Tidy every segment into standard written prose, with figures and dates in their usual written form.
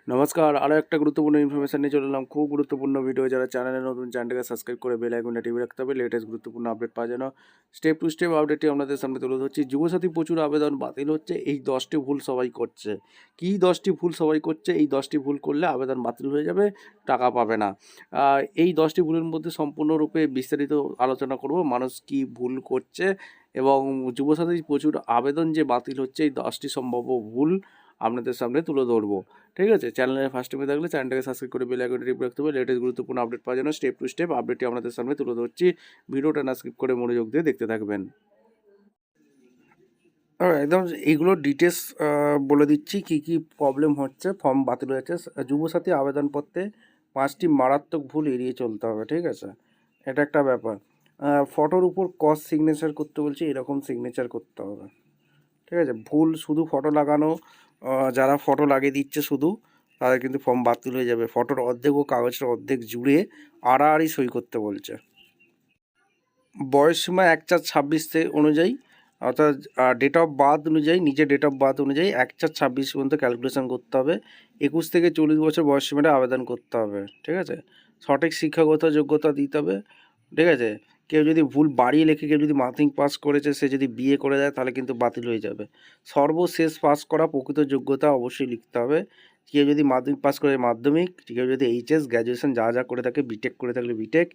নমস্কার, আরও একটা গুরুত্বপূর্ণ ইনফরমেশন নিয়ে চলে এলাম। খুব গুরুত্বপূর্ণ ভিডিও। যারা চ্যানেলে নতুন, চ্যানেলটাকে সাবস্ক্রাইব করে বেল আইকনটা টিপে রাখতে হবে লেটেস্ট গুরুত্বপূর্ণ আপডেট পাওয়ার জন্য। স্টেপ টু স্টেপ আপডেটটি আপনাদের সামনে তুলে ধরছি। যুবসাথী প্রচুর আবেদন বাতিল হচ্ছে, এই 10টি ভুল সবাই করছে। কী 10টি ভুল সবাই করছে? এই 10টি ভুল করলে আবেদন বাতিল হয়ে যাবে, টাকা পাবে না। এই 10টি ভুলের মধ্যে সম্পূর্ণরূপে বিস্তারিত আলোচনা করব, মানুষ কী ভুল করছে এবং যুবসাথী প্রচুর আবেদন যে বাতিল হচ্ছে, এই 10টি সম্ভাব্য ভুল আপনাদের সামনে তুলে ধরবো। ঠিক আছে, চ্যানেলে ফার্স্ট টাইমে থাকলে চ্যানেলটাকে সাবস্ক্রাইব করে বেল আইকনটা টিপে রাখতে হবে লেটেস্ট গুরুত্বপূর্ণ আপডেট পাওয়ার জন্য। স্টেপ টু স্টেপ আপডেটটি আপনাদের সামনে তুলে ধরছি, ভিডিওটা না স্কিপ করে মনোযোগ দিয়ে দেখতে থাকবেন। একদম এইগুলো ডিটেলস বলে দিচ্ছি কী কী প্রবলেম হচ্ছে, ফর্ম বাতিল হয়েছে। যুবসাথী আবেদনপত্রে 5টি মারাত্মক ভুল এড়িয়ে চলতে হবে। ঠিক আছে, এটা একটা ব্যাপার। ফটোর উপর ক্রস সিগনেচার করতে বলছি, এরকম সিগনেচার করতে হবে। ঠিক আছে, ভুল শুধু ফটো লাগানো, যারা ফটো লাগিয়ে দিচ্ছে শুধু, তাদের কিন্তু ফর্ম বাতিল হয়ে যাবে। ফটোর অর্ধেক ও কাগজের অর্ধেক জুড়ে আড়াআড়ি সই করতে বলছে। বয়সসীমা 1/4/26 অনুযায়ী, অর্থাৎ ডেট অফ বার্থ অনুযায়ী, নিজের ডেট অফ বার্থ অনুযায়ী 1/4/26 পর্যন্ত ক্যালকুলেশন করতে হবে। 21 থেকে 40 বছর বয়সসীমাটা আবেদন করতে হবে। ঠিক আছে, সঠিক শিক্ষাগত যোগ্যতা দিতে হবে। ঠিক আছে, কেউ যদি ভুল বাড়িয়ে লেখে, কেউ যদি মাধ্যমিক পাস করেছে, সে যদি বিয়ে করে দেয় তাহলে কিন্তু বাতিল হয়ে যাবে। সর্বশেষ পাস করা প্রকৃত যোগ্যতা অবশ্যই লিখতে হবে। কেউ যদি মাধ্যমিক পাস করে মাধ্যমিক, কেউ যদি এইচএস গ্র্যাজুয়েশন যা যা করে থাকে, বিটেক করে থাকলে বিটেক,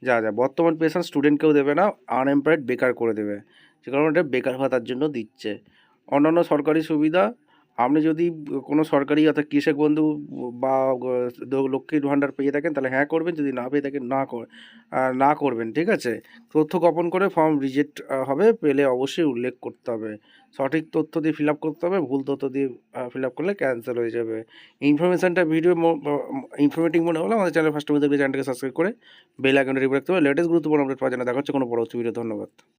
যা যা বর্তমান পেনশন স্টুডেন্টকেও দেবে না, আনএমপ্লয়েড বেকার করে দেবে, সে কারণে এটা বেকার ভাতার জন্য দিচ্ছে। অন্যান্য সরকারি সুবিধা, আপনি যদি কোনো সরকারি অর্থাৎ কৃষক বন্ধু বা লক্ষ্মীর ভাণ্ডার পেয়ে থাকেন তাহলে হ্যাঁ করবেন, যদি না পেয়ে থাকেন না করবেন। ঠিক আছে, তথ্য গোপন করে ফর্ম রিজেক্ট হবে, পেলে অবশ্যই উল্লেখ করতে হবে। সঠিক তথ্য দিয়ে ফিল আপ করতে হবে, ভুল তথ্য দিয়ে ফিল আপ করলে ক্যান্সেল হয়ে যাবে। ইনফরমেশনটা ইনফরমেটিভ মনে হলে আমাদের চ্যানেল ফার্স্ট দেখলে চ্যানেলটাকে সাবস্ক্রাইব করে বেল আইকনটা টিপে রাখতে হবে লেটেস্ট গুরুত্বপূর্ণ আপডেট পাওয়ার জন্য। দেখা হচ্ছে কোনো পরবর্তী ভিডিও। ধন্যবাদ।